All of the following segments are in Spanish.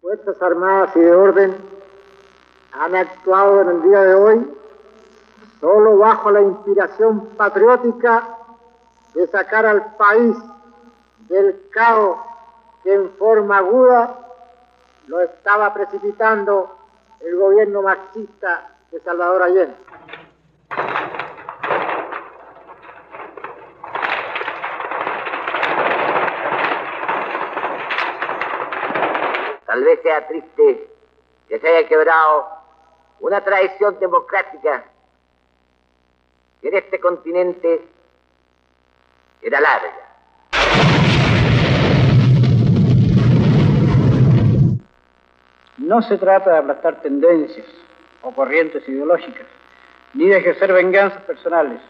Fuerzas Armadas y de Orden han actuado en el día de hoy solo bajo la inspiración patriótica de sacar al país del caos que en forma aguda lo estaba precipitando el gobierno marxista de Salvador Allende. Tal vez sea triste que se haya quebrado una tradición democrática que en este continente era larga. No se trata de aplastar tendencias o corrientes ideológicas, ni de ejercer venganzas personales,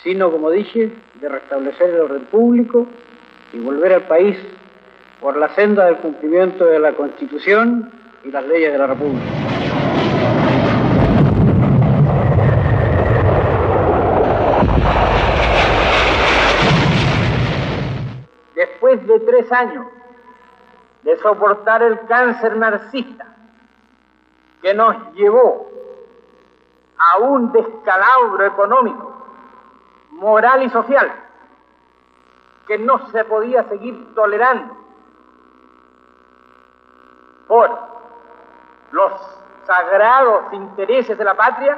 sino, como dije, de restablecer el orden público y volver al país por la senda del cumplimiento de la Constitución y las leyes de la República. Después de 3 años de soportar el cáncer marxista que nos llevó a un descalabro económico, moral y social que no se podía seguir tolerando por los sagrados intereses de la patria,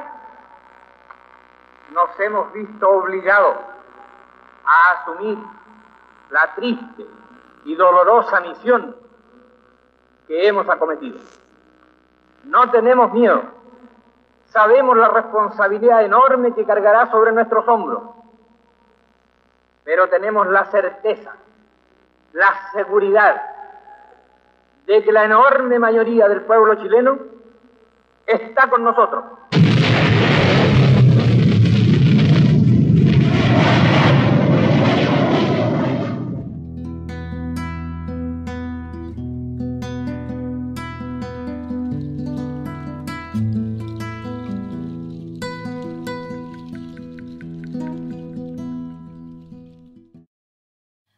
nos hemos visto obligados a asumir la triste y dolorosa misión que hemos acometido. No tenemos miedo, sabemos la responsabilidad enorme que cargará sobre nuestros hombros, pero tenemos la certeza, la seguridad de que la enorme mayoría del pueblo chileno está con nosotros.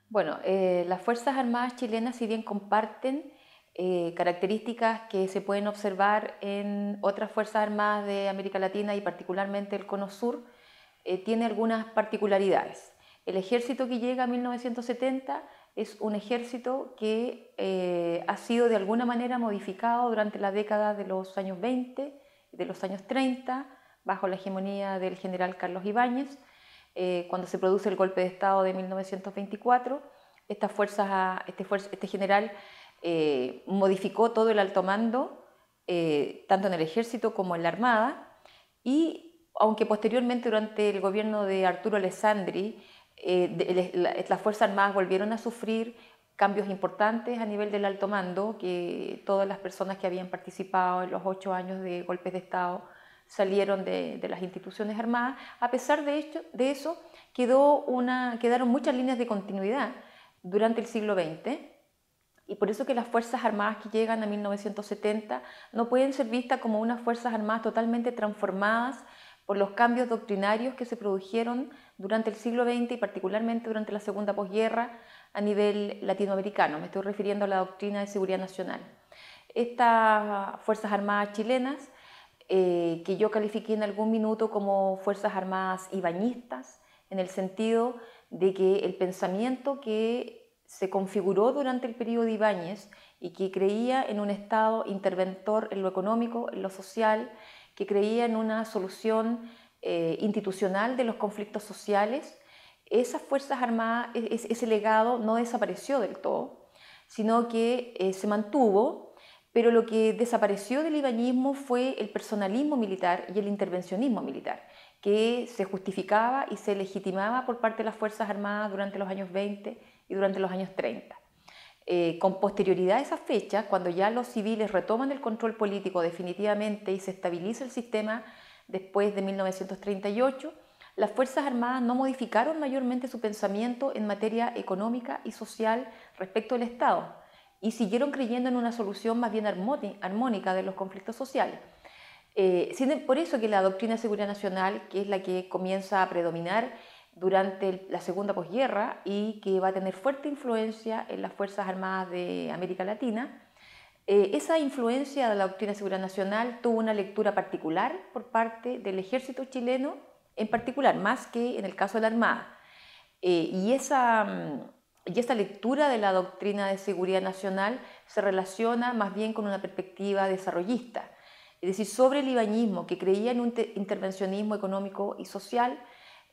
Bueno, las Fuerzas Armadas chilenas, si bien comparten características que se pueden observar en otras Fuerzas Armadas de América Latina y particularmente el Cono Sur, tiene algunas particularidades. El ejército que llega a 1970 es un ejército que ha sido de alguna manera modificado durante la década de los años 20 y de los años 30, bajo la hegemonía del general Carlos Ibáñez. Cuando se produce el golpe de Estado de 1924, este general modificó todo el alto mando, tanto en el ejército como en la armada, y aunque posteriormente durante el gobierno de Arturo Alessandri las Fuerzas Armadas volvieron a sufrir cambios importantes a nivel del alto mando, que todas las personas que habían participado en los 8 años de golpes de Estado salieron de las instituciones armadas. A pesar de eso, quedaron muchas líneas de continuidad durante el siglo XX, y por eso que las Fuerzas Armadas que llegan a 1970 no pueden ser vistas como unas Fuerzas Armadas totalmente transformadas por los cambios doctrinarios que se produjeron durante el siglo XX y particularmente durante la segunda posguerra a nivel latinoamericano. Me estoy refiriendo a la doctrina de seguridad nacional. Estas Fuerzas Armadas chilenas, que yo califiqué en algún minuto como Fuerzas Armadas ibañistas, en el sentido de que el pensamiento que se configuró durante el periodo de Ibáñez y que creía en un Estado interventor en lo económico, en lo social, que creía en una solución institucional de los conflictos sociales, esas Fuerzas Armadas, ese legado no desapareció del todo, sino que se mantuvo. Pero lo que desapareció del ibañismo fue el personalismo militar y el intervencionismo militar, que se justificaba y se legitimaba por parte de las Fuerzas Armadas durante los años 20 y durante los años 30. Con posterioridad a esa fecha, cuando ya los civiles retoman el control político definitivamente y se estabiliza el sistema después de 1938, las Fuerzas Armadas no modificaron mayormente su pensamiento en materia económica y social respecto al Estado, y siguieron creyendo en una solución más bien armónica de los conflictos sociales. Por eso que la doctrina de seguridad nacional, que es la que comienza a predominar durante la segunda posguerra y que va a tener fuerte influencia en las Fuerzas Armadas de América Latina, Esa influencia de la doctrina de seguridad nacional tuvo una lectura particular por parte del ejército chileno, en particular, más que en el caso de la Armada. Y esa lectura de la doctrina de seguridad nacional se relaciona más bien con una perspectiva desarrollista, es decir, sobre el ibañismo, que creía en un intervencionismo económico y social.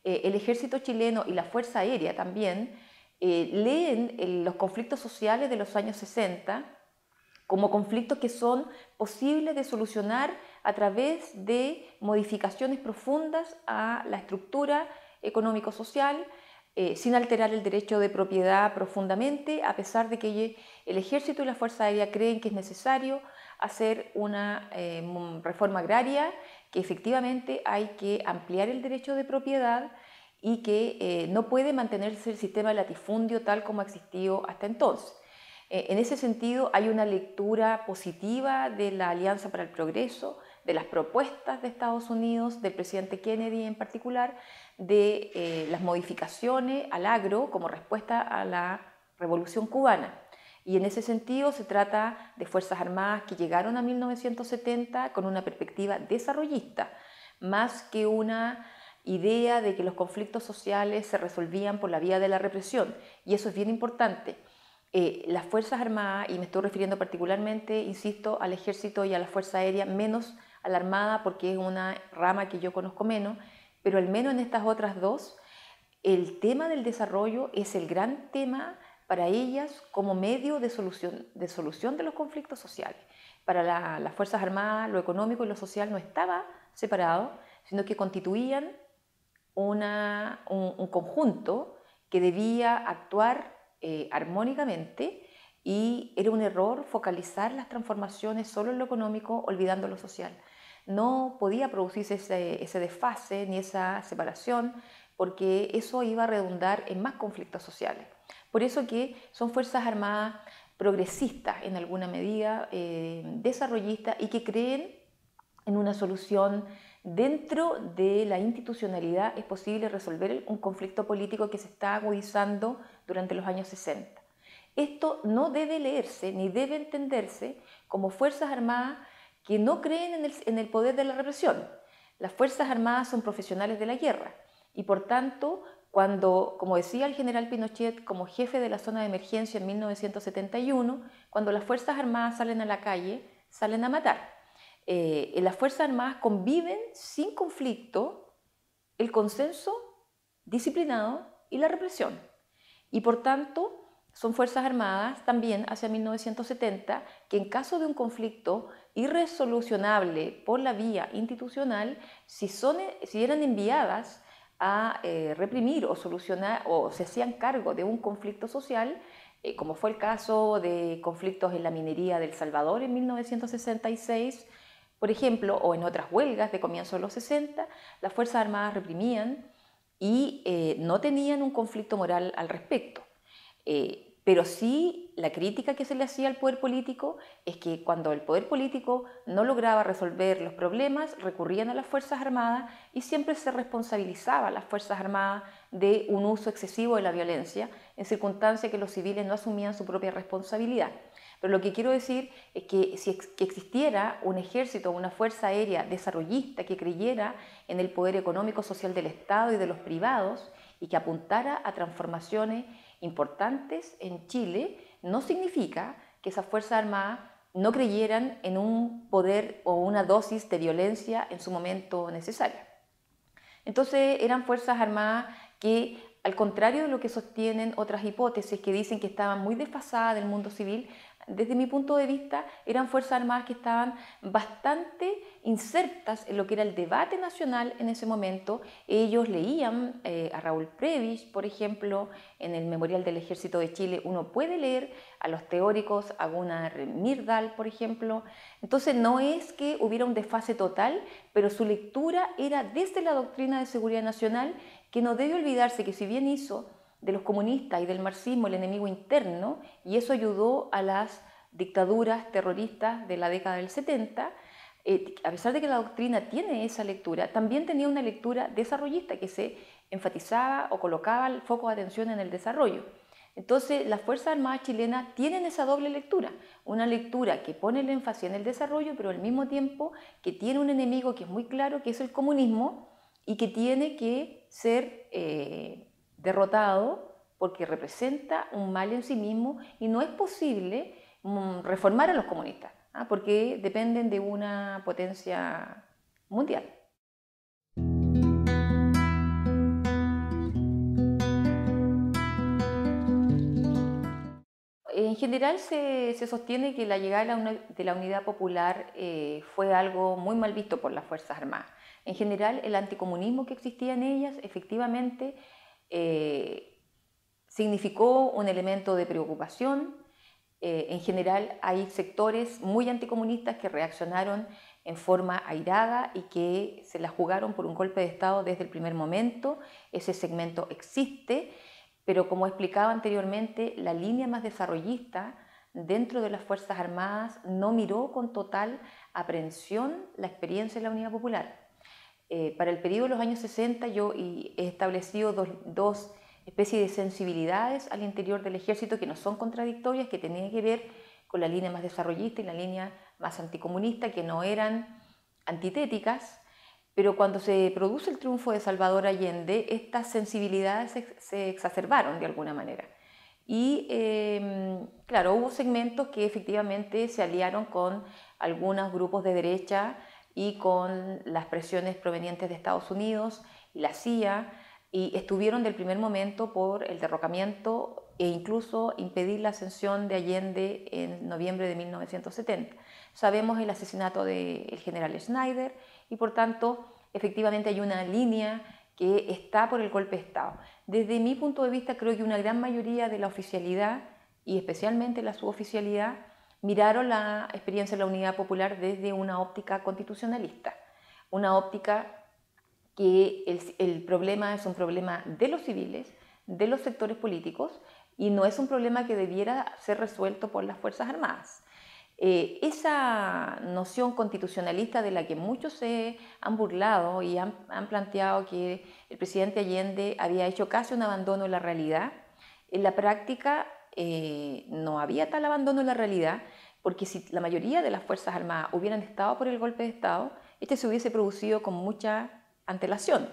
El ejército chileno y la Fuerza Aérea también leen los conflictos sociales de los años 60 como conflictos que son posibles de solucionar a través de modificaciones profundas a la estructura económico-social, sin alterar el derecho de propiedad profundamente, a pesar de que el Ejército y la Fuerza Aérea creen que es necesario hacer una reforma agraria, que efectivamente hay que ampliar el derecho de propiedad y que no puede mantenerse el sistema de latifundio tal como ha existido hasta entonces. En ese sentido, hay una lectura positiva de la Alianza para el Progreso, de las propuestas de Estados Unidos, del presidente Kennedy en particular, de las modificaciones al agro como respuesta a la Revolución Cubana. Y en ese sentido se trata de Fuerzas Armadas que llegaron a 1970 con una perspectiva desarrollista, más que una idea de que los conflictos sociales se resolvían por la vía de la represión. Y eso es bien importante. Las Fuerzas Armadas, y me estoy refiriendo particularmente, insisto, al Ejército y a la Fuerza Aérea, menos a la Armada porque es una rama que yo conozco menos, pero al menos en estas otras dos, el tema del desarrollo es el gran tema para ellas como medio de solución de los conflictos sociales. Para las Fuerzas Armadas, lo económico y lo social no estaba separado, sino que constituían un conjunto que debía actuar armónicamente, y era un error focalizar las transformaciones solo en lo económico, olvidando lo social. No podía producirse ese desfase ni esa separación, porque eso iba a redundar en más conflictos sociales. Por eso que son Fuerzas Armadas progresistas en alguna medida, desarrollistas, y que creen en una solución dentro de la institucionalidad. Es posible resolver un conflicto político que se está agudizando durante los años 60. Esto no debe leerse ni debe entenderse como Fuerzas Armadas que no creen en el poder de la represión. Las Fuerzas Armadas son profesionales de la guerra y por tanto, cuando, como decía el general Pinochet como jefe de la zona de emergencia en 1971, cuando las Fuerzas Armadas salen a la calle, salen a matar. Las Fuerzas Armadas conviven sin conflicto el consenso disciplinado y la represión. Y por tanto, son Fuerzas Armadas también hacia 1970 que en caso de un conflicto irresolucionable por la vía institucional, si eran enviadas a reprimir o solucionar o se hacían cargo de un conflicto social, como fue el caso de conflictos en la minería de El Salvador en 1966, por ejemplo, o en otras huelgas de comienzo de los 60, las Fuerzas Armadas reprimían y no tenían un conflicto moral al respecto. Pero sí, la crítica que se le hacía al poder político es que cuando el poder político no lograba resolver los problemas, recurrían a las Fuerzas Armadas y siempre se responsabilizaba a las Fuerzas Armadas de un uso excesivo de la violencia, en circunstancias que los civiles no asumían su propia responsabilidad. Pero lo que quiero decir es que si existiera un ejército o una fuerza aérea desarrollista que creyera en el poder económico social del Estado y de los privados y que apuntara a transformaciones importantes en Chile, no significa que esas Fuerzas Armadas no creyeran en un poder o una dosis de violencia en su momento necesaria. Entonces eran Fuerzas Armadas que, al contrario de lo que sostienen otras hipótesis que dicen que estaban muy desfasadas del mundo civil, desde mi punto de vista eran Fuerzas Armadas que estaban bastante insertas en lo que era el debate nacional en ese momento. Ellos leían a Raúl Prebisch, por ejemplo, en el Memorial del Ejército de Chile. Uno puede leer a los teóricos, a Gunnar Myrdal, por ejemplo. Entonces no es que hubiera un desfase total, pero su lectura era desde la doctrina de seguridad nacional, que no debe olvidarse que si bien hizo de los comunistas y del marxismo el enemigo interno, y eso ayudó a las dictaduras terroristas de la década del 70, a pesar de que la doctrina tiene esa lectura, también tenía una lectura desarrollista que se enfatizaba o colocaba el foco de atención en el desarrollo. Entonces, las Fuerzas Armadas chilenas tienen esa doble lectura, una lectura que pone el énfasis en el desarrollo, pero al mismo tiempo que tiene un enemigo que es muy claro, que es el comunismo, y que tiene que ser derrotado porque representa un mal en sí mismo y no es posible reformar a los comunistas, porque dependen de una potencia mundial. En general se sostiene que la llegada de la Unidad Popular fue algo muy mal visto por las Fuerzas Armadas. En general, el anticomunismo que existía en ellas efectivamente significó un elemento de preocupación. En general, hay sectores muy anticomunistas que reaccionaron en forma airada y que se la jugaron por un golpe de Estado desde el primer momento. Ese segmento existe. Pero como explicaba anteriormente, la línea más desarrollista dentro de las Fuerzas Armadas no miró con total aprehensión la experiencia de la Unidad Popular. Para el periodo de los años 60 yo he establecido dos especies de sensibilidades al interior del ejército que no son contradictorias, que tenían que ver con la línea más desarrollista y la línea más anticomunista, que no eran antitéticas. Pero cuando se produce el triunfo de Salvador Allende, estas sensibilidades se exacerbaron de alguna manera. Y claro, hubo segmentos que efectivamente se aliaron con algunos grupos de derecha y con las presiones provenientes de Estados Unidos y la CIA, y estuvieron del primer momento por el derrocamiento e incluso impedir la ascensión de Allende en noviembre de 1970. Sabemos el asesinato del general Schneider y por tanto efectivamente hay una línea que está por el golpe de Estado. Desde mi punto de vista creo que una gran mayoría de la oficialidad y especialmente la suboficialidad miraron la experiencia de la Unidad Popular desde una óptica constitucionalista, una óptica que el problema es un problema de los civiles, de los sectores políticos, y no es un problema que debiera ser resuelto por las Fuerzas Armadas. Esa noción constitucionalista de la que muchos se han burlado y han planteado que el presidente Allende había hecho casi un abandono de la realidad, en la práctica no había tal abandono de la realidad, porque si la mayoría de las Fuerzas Armadas hubieran estado por el golpe de Estado, este se hubiese producido con mucha antelación.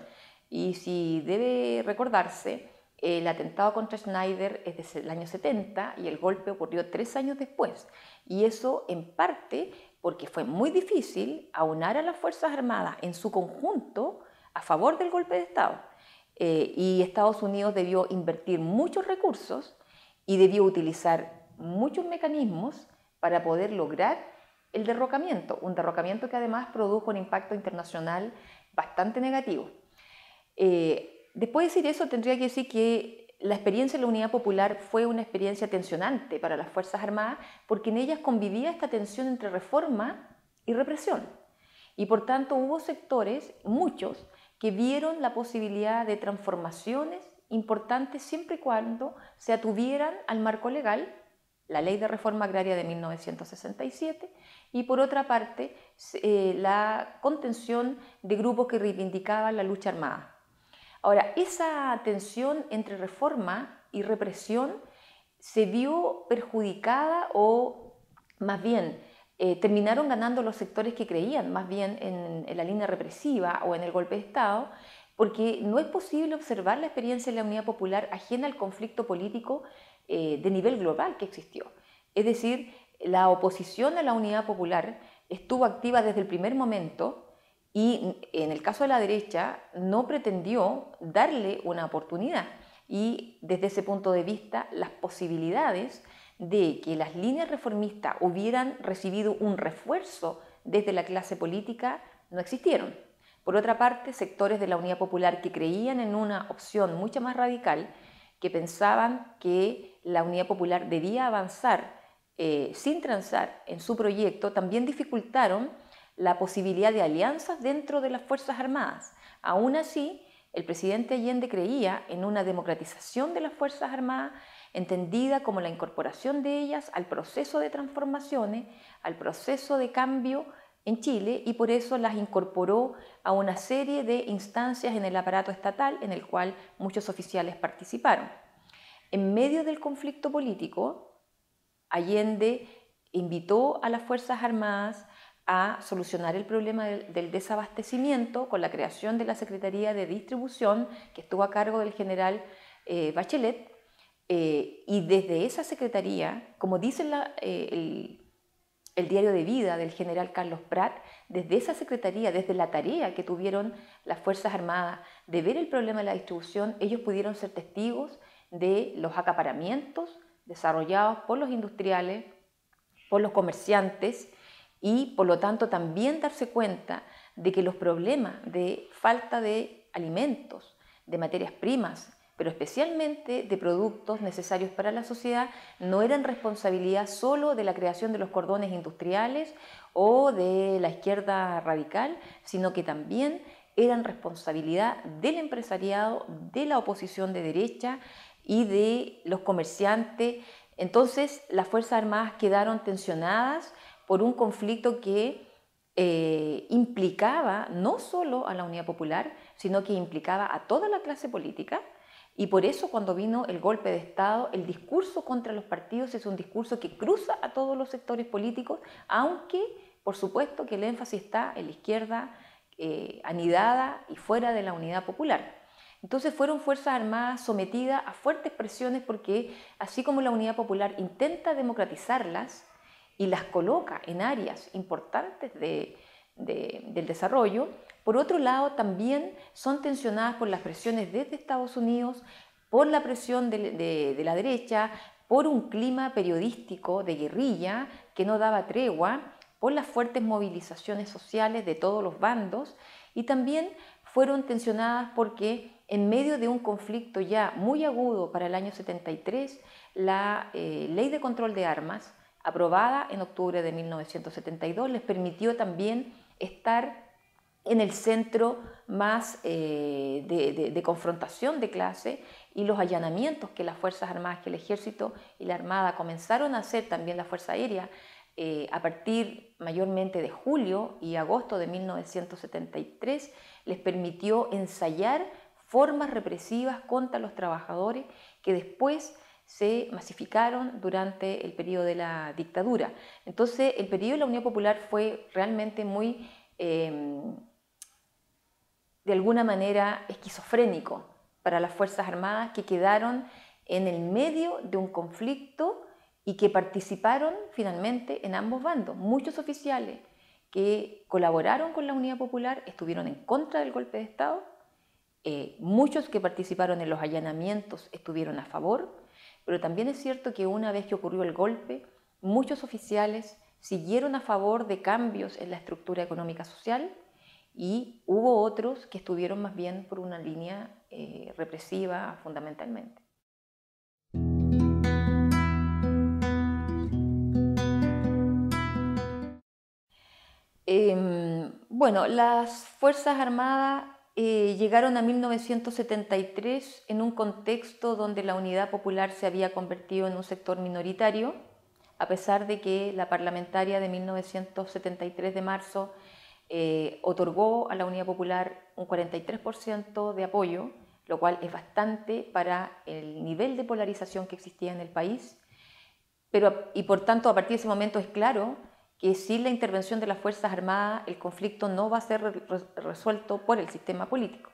Y si debe recordarse, el atentado contra Schneider es desde el año 70 y el golpe ocurrió 3 años después. Y eso en parte porque fue muy difícil aunar a las Fuerzas Armadas en su conjunto a favor del golpe de Estado. Y Estados Unidos debió invertir muchos recursos y debió utilizar muchos mecanismos para poder lograr el derrocamiento, un derrocamiento que además produjo un impacto internacional bastante negativo. Después de decir eso, tendría que decir que la experiencia de la Unidad Popular fue una experiencia tensionante para las Fuerzas Armadas porque en ellas convivía esta tensión entre reforma y represión. Y por tanto hubo sectores, muchos, que vieron la posibilidad de transformaciones importantes siempre y cuando se atuvieran al marco legal, la Ley de Reforma Agraria de 1967, y por otra parte la contención de grupos que reivindicaban la lucha armada. Ahora, esa tensión entre reforma y represión se vio perjudicada o más bien terminaron ganando los sectores que creían más bien en la línea represiva o en el golpe de Estado, porque no es posible observar la experiencia de la Unidad Popular ajena al conflicto político de nivel global que existió. Es decir, la oposición a la Unidad Popular estuvo activa desde el primer momento y en el caso de la derecha no pretendió darle una oportunidad. Y desde ese punto de vista, las posibilidades de que las líneas reformistas hubieran recibido un refuerzo desde la clase política no existieron. Por otra parte, sectores de la Unidad Popular que creían en una opción mucho más radical, que pensaban que la Unidad Popular debía avanzar sin transar en su proyecto, también dificultaron la posibilidad de alianzas dentro de las Fuerzas Armadas. Aún así, el presidente Allende creía en una democratización de las Fuerzas Armadas, entendida como la incorporación de ellas al proceso de transformaciones, al proceso de cambio en Chile, y por eso las incorporó a una serie de instancias en el aparato estatal en el cual muchos oficiales participaron. En medio del conflicto político, Allende invitó a las Fuerzas Armadas a solucionar el problema del desabastecimiento con la creación de la Secretaría de Distribución, que estuvo a cargo del general Bachelet, y desde esa Secretaría, como dice el diario de vida del general Carlos Prat, desde esa Secretaría, desde la tarea que tuvieron las Fuerzas Armadas de ver el problema de la distribución, ellos pudieron ser testigos de los acaparamientos desarrollados por los industriales, por los comerciantes, y por lo tanto también darse cuenta de que los problemas de falta de alimentos, de materias primas, pero especialmente de productos necesarios para la sociedad, no eran responsabilidad solo de la creación de los cordones industriales o de la izquierda radical, sino que también eran responsabilidad del empresariado, de la oposición de derecha y de los comerciantes. Entonces, las Fuerzas Armadas quedaron tensionadas por un conflicto que implicaba no solo a la Unidad Popular, sino que implicaba a toda la clase política, y por eso cuando vino el golpe de Estado, el discurso contra los partidos es un discurso que cruza a todos los sectores políticos, aunque por supuesto que el énfasis está en la izquierda anidada y fuera de la Unidad Popular. Entonces fueron Fuerzas Armadas sometidas a fuertes presiones porque así como la Unidad Popular intenta democratizarlas, y las coloca en áreas importantes del desarrollo, por otro lado también son tensionadas por las presiones desde Estados Unidos, por la presión de la derecha, por un clima periodístico de guerrilla que no daba tregua, por las fuertes movilizaciones sociales de todos los bandos, y también fueron tensionadas porque en medio de un conflicto ya muy agudo para el año 73, la Ley de Control de Armas, aprobada en octubre de 1972, les permitió también estar en el centro más de confrontación de clase, y los allanamientos que las Fuerzas Armadas, que el Ejército y la Armada comenzaron a hacer, también la Fuerza Aérea, a partir mayormente de julio y agosto de 1973, les permitió ensayar formas represivas contra los trabajadores que después se masificaron durante el periodo de la dictadura. Entonces, el periodo de la Unión Popular fue realmente muy, de alguna manera, esquizofrénico para las Fuerzas Armadas, que quedaron en el medio de un conflicto y que participaron finalmente en ambos bandos. Muchos oficiales que colaboraron con la Unidad Popular estuvieron en contra del golpe de Estado, muchos que participaron en los allanamientos estuvieron a favor, pero también es cierto que una vez que ocurrió el golpe, muchos oficiales siguieron a favor de cambios en la estructura económica social, y hubo otros que estuvieron más bien por una línea represiva fundamentalmente. Bueno, las Fuerzas Armadas llegaron a 1973 en un contexto donde la Unidad Popular se había convertido en un sector minoritario, a pesar de que la parlamentaria de 1973 de marzo otorgó a la Unidad Popular un 43% de apoyo, lo cual es bastante para el nivel de polarización que existía en el país, y por tanto a partir de ese momento es claro que sin la intervención de las Fuerzas Armadas el conflicto no va a ser resuelto por el sistema político.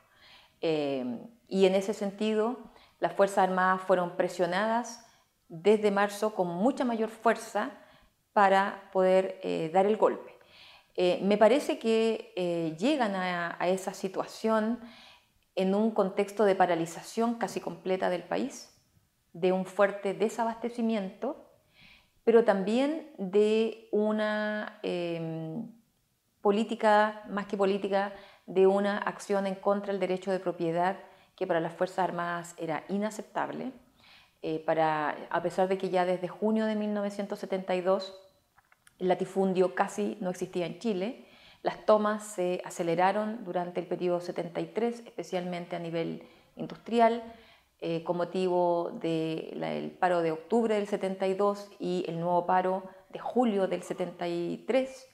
Y en ese sentido, las Fuerzas Armadas fueron presionadas desde marzo con mucha mayor fuerza para poder dar el golpe. Me parece que llegan a esa situación en un contexto de paralización casi completa del país, de un fuerte desabastecimiento, pero también de una política, más que política, de una acción en contra del derecho de propiedad que para las Fuerzas Armadas era inaceptable, a pesar de que ya desde junio de 1972 el latifundio casi no existía en Chile. Las tomas se aceleraron durante el periodo 73, especialmente a nivel industrial, con motivo del paro de octubre del 72 y el nuevo paro de julio del 73.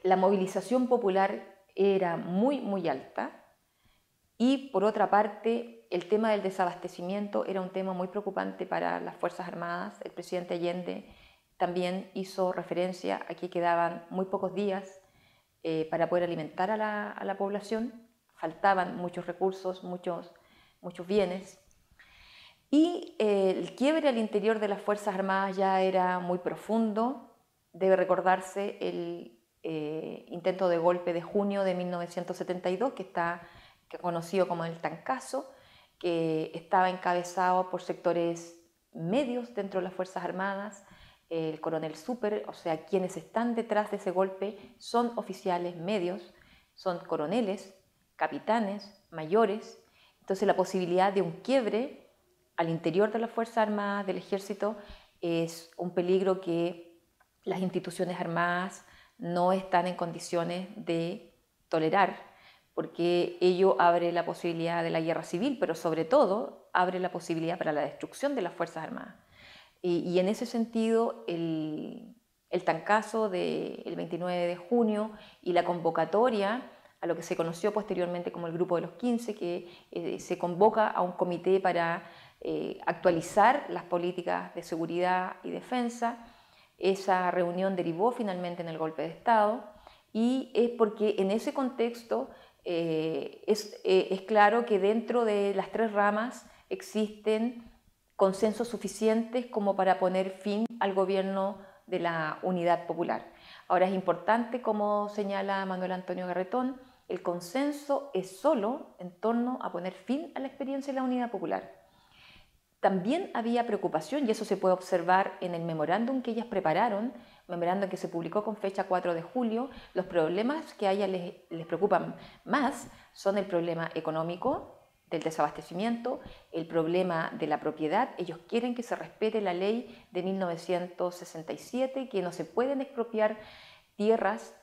La movilización popular era muy, muy alta, y por otra parte el tema del desabastecimiento era un tema muy preocupante para las Fuerzas Armadas. El presidente Allende también hizo referencia a que quedaban muy pocos días para poder alimentar a la población. Faltaban muchos recursos, muchos bienes. Y el quiebre al interior de las Fuerzas Armadas ya era muy profundo. Debe recordarse el intento de golpe de junio de 1972, que conocido como el Tancazo, que estaba encabezado por sectores medios dentro de las Fuerzas Armadas. El coronel Súper, o sea, quienes están detrás de ese golpe son oficiales medios, son coroneles, capitanes, mayores. Entonces la posibilidad de un quiebre al interior de las Fuerzas Armadas, del Ejército, es un peligro que las instituciones armadas no están en condiciones de tolerar, porque ello abre la posibilidad de la guerra civil, pero sobre todo abre la posibilidad para la destrucción de las Fuerzas Armadas. Y en ese sentido, el Tancazo del 29 de junio y la convocatoria a lo que se conoció posteriormente como el Grupo de los 15, que se convoca a un comité para actualizar las políticas de seguridad y defensa. Esa reunión derivó finalmente en el golpe de Estado, y es porque en ese contexto es claro que dentro de las tres ramas existen consensos suficientes como para poner fin al gobierno de la Unidad Popular. Ahora, es importante, como señala Manuel Antonio Garretón, el consenso es solo en torno a poner fin a la experiencia de la Unidad Popular. También había preocupación, y eso se puede observar en el memorándum que ellas prepararon, memorándum que se publicó con fecha 4 de julio. Los problemas que a ellas les preocupan más son el problema económico, del desabastecimiento, el problema de la propiedad. Ellos quieren que se respete la ley de 1967, que no se pueden expropiar tierras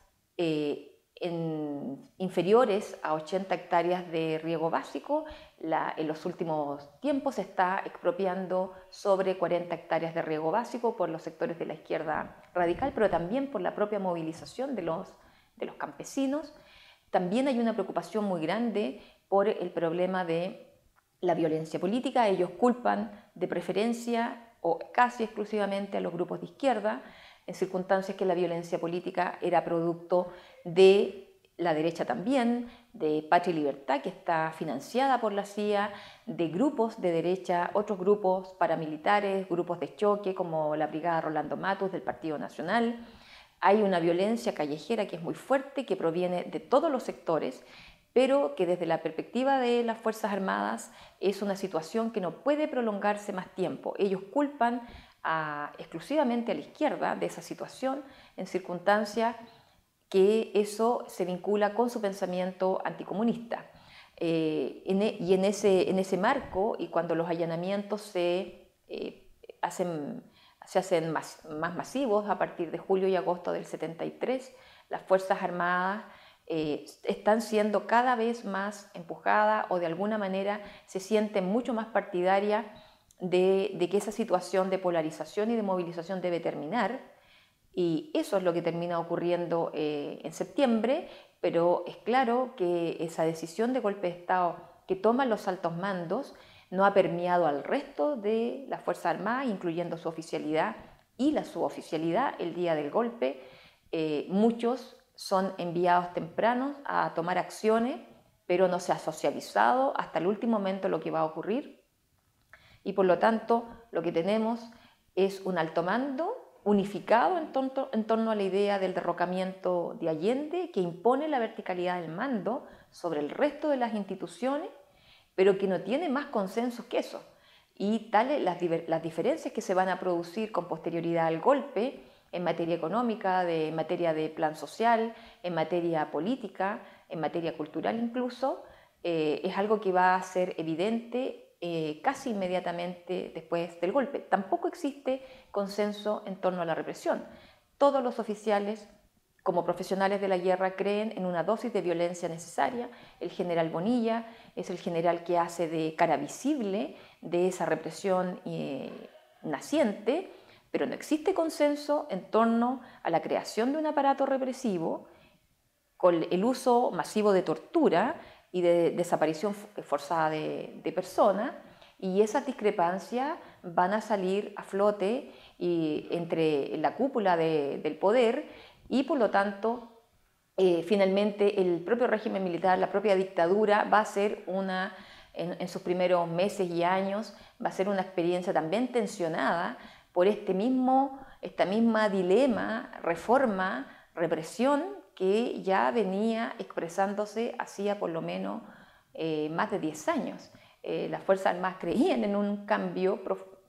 inferiores a 80 hectáreas de riego básico. En los últimos tiempos se está expropiando sobre 40 hectáreas de riego básico por los sectores de la izquierda radical, pero también por la propia movilización de los campesinos. También hay una preocupación muy grande por el problema de la violencia política. Ellos culpan de preferencia o casi exclusivamente a los grupos de izquierda, en circunstancias que la violencia política era producto de la derecha también, de Patria y Libertad, que está financiada por la CIA, de grupos de derecha, otros grupos paramilitares, grupos de choque como la Brigada Rolando Matus del Partido Nacional. Hay una violencia callejera que es muy fuerte, que proviene de todos los sectores, pero que desde la perspectiva de las Fuerzas Armadas es una situación que no puede prolongarse más tiempo. Ellos culpan exclusivamente a la izquierda de esa situación, en circunstancias que eso se vincula con su pensamiento anticomunista. Y en ese marco, y cuando los allanamientos se hacen más masivos a partir de julio y agosto del 73, las Fuerzas Armadas están siendo cada vez más empujadas, o de alguna manera se sienten mucho más partidarias de que esa situación de polarización y de movilización debe terminar, y eso es lo que termina ocurriendo en septiembre. Pero es claro que esa decisión de golpe de Estado que toman los altos mandos no ha permeado al resto de las Fuerzas Armadas, incluyendo su oficialidad y la suboficialidad. El día del golpe, muchos son enviados tempranos a tomar acciones, pero no se ha socializado hasta el último momento lo que va a ocurrir. Y por lo tanto, lo que tenemos es un alto mando unificado en torno a la idea del derrocamiento de Allende, que impone la verticalidad del mando sobre el resto de las instituciones, pero que no tiene más consensos que eso. Y tales las diferencias que se van a producir con posterioridad al golpe en materia económica, en materia de plan social, en materia política, en materia cultural incluso, es algo que va a ser evidente casi inmediatamente después del golpe. Tampoco existe consenso en torno a la represión. Todos los oficiales, como profesionales de la guerra, creen en una dosis de violencia necesaria. El general Bonilla es el general que hace de cara visible de esa represión naciente, pero no existe consenso en torno a la creación de un aparato represivo con el uso masivo de tortura y de desaparición forzada de personas, y esas discrepancias van a salir a flote entre la cúpula del poder y por lo tanto finalmente el propio régimen militar, la propia dictadura va a ser en sus primeros meses y años, va a ser una experiencia también tensionada por esta misma dilema, reforma, represión que ya venía expresándose hacía por lo menos más de 10 años. Las Fuerzas Armadas creían en un cambio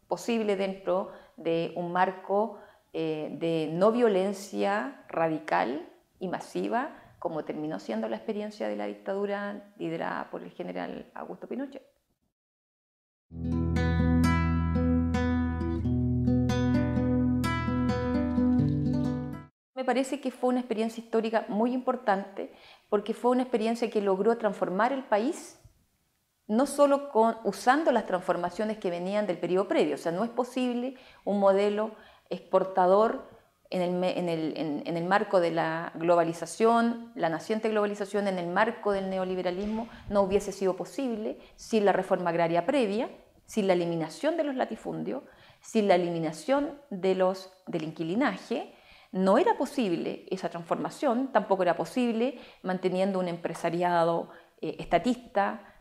posible dentro de un marco de no violencia radical y masiva, como terminó siendo la experiencia de la dictadura liderada por el general Augusto Pinochet. Me parece que fue una experiencia histórica muy importante porque fue una experiencia que logró transformar el país, no solo usando las transformaciones que venían del periodo previo. O sea, no es posible un modelo exportador en el marco de la globalización, la naciente globalización en el marco del neoliberalismo no hubiese sido posible sin la reforma agraria previa, sin la eliminación de los latifundios, sin la eliminación del inquilinaje. No era posible esa transformación, tampoco era posible manteniendo un empresariado estatista,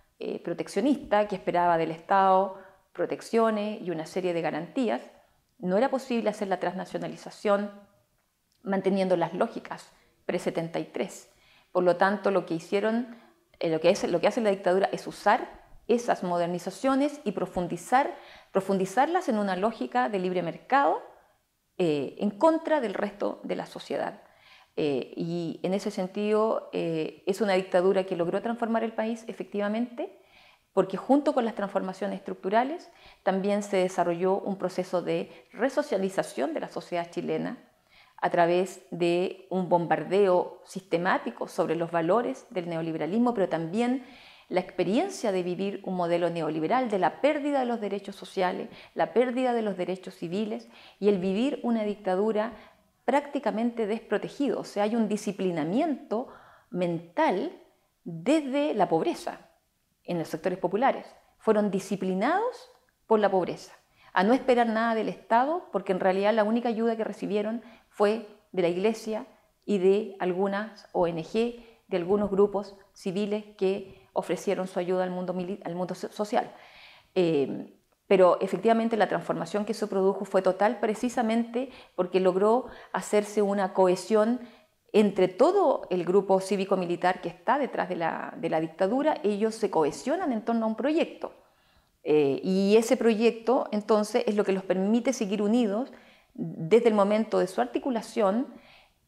proteccionista, que esperaba del Estado protecciones y una serie de garantías. No era posible hacer la transnacionalización manteniendo las lógicas pre-73. Por lo tanto, lo que hace la dictadura es usar esas modernizaciones y profundizarlas en una lógica de libre mercado en contra del resto de la sociedad. Y en ese sentido es una dictadura que logró transformar el país efectivamente, porque junto con las transformaciones estructurales también se desarrolló un proceso de resocialización de la sociedad chilena a través de un bombardeo sistemático sobre los valores del neoliberalismo, pero también la experiencia de vivir un modelo neoliberal, de la pérdida de los derechos sociales, la pérdida de los derechos civiles y el vivir una dictadura prácticamente desprotegido. O sea, hay un disciplinamiento mental desde la pobreza en los sectores populares. Fueron disciplinados por la pobreza, a no esperar nada del Estado, porque en realidad la única ayuda que recibieron fue de la Iglesia y de algunas ONG, de algunos grupos civiles que ofrecieron su ayuda al mundo social. Pero efectivamente la transformación que se produjo fue total precisamente porque logró hacerse una cohesión entre todo el grupo cívico-militar que está detrás de la dictadura. Ellos se cohesionan en torno a un proyecto. Y ese proyecto entonces es lo que los permite seguir unidos desde el momento de su articulación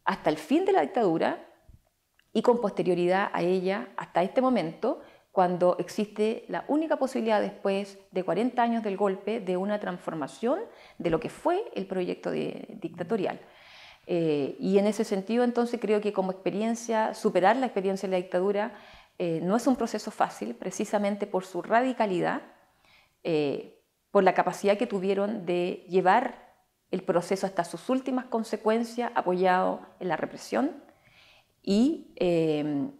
hasta el fin de la dictadura y con posterioridad a ella hasta este momento, cuando existe la única posibilidad después de 40 años del golpe de una transformación de lo que fue el proyecto dictatorial. Y en ese sentido entonces creo que como experiencia, superar la experiencia de la dictadura no es un proceso fácil, precisamente por su radicalidad, por la capacidad que tuvieron de llevar el proceso hasta sus últimas consecuencias apoyado en la represión y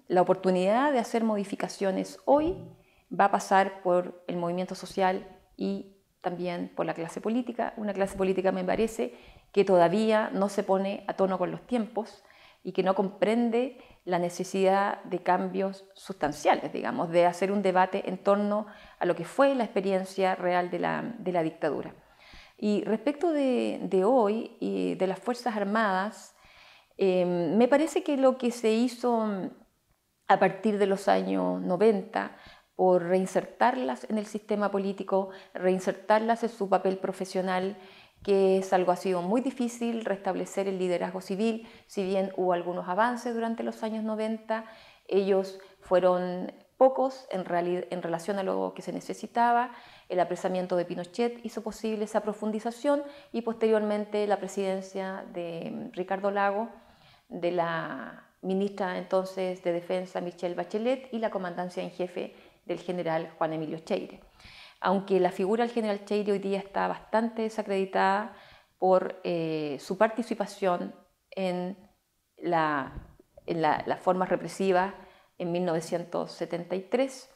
la oportunidad de hacer modificaciones hoy va a pasar por el movimiento social y también por la clase política. Una clase política me parece que todavía no se pone a tono con los tiempos y que no comprende la necesidad de cambios sustanciales, digamos, de hacer un debate en torno a lo que fue la experiencia real de la dictadura. Y respecto de hoy y de las Fuerzas Armadas, me parece que lo que se hizo a partir de los años 90 por reinsertarlas en el sistema político, reinsertarlas en su papel profesional, que es algo ha sido muy difícil, restablecer el liderazgo civil. Si bien hubo algunos avances durante los años 90, ellos fueron pocos en relación a lo que se necesitaba. El apresamiento de Pinochet hizo posible esa profundización y posteriormente la presidencia de Ricardo Lagos, de la ministra entonces de Defensa Michelle Bachelet y la comandancia en jefe del general Juan Emilio Cheire. Aunque la figura del general Cheire hoy día está bastante desacreditada por su participación en las formas represivas en 1973.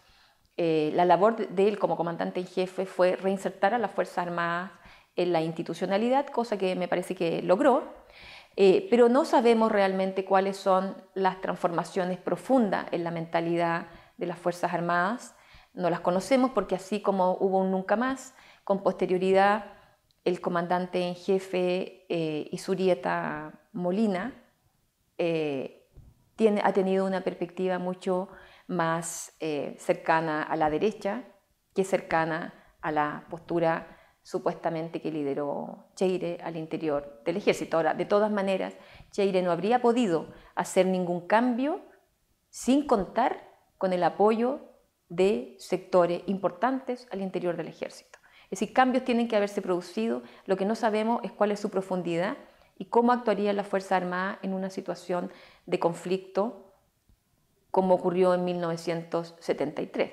La labor de él como comandante en jefe fue reinsertar a las Fuerzas Armadas en la institucionalidad, cosa que me parece que logró, pero no sabemos realmente cuáles son las transformaciones profundas en la mentalidad de las Fuerzas Armadas. No las conocemos porque así como hubo un nunca más, con posterioridad el comandante en jefe Izurieta Molina ha tenido una perspectiva mucho más cercana a la derecha que cercana a la postura supuestamente que lideró Cheire al interior del ejército. Ahora, de todas maneras, Cheire no habría podido hacer ningún cambio sin contar con el apoyo de sectores importantes al interior del ejército. Es decir, cambios tienen que haberse producido, lo que no sabemos es cuál es su profundidad y cómo actuarían las Fuerzas Armadas en una situación de conflicto como ocurrió en 1973.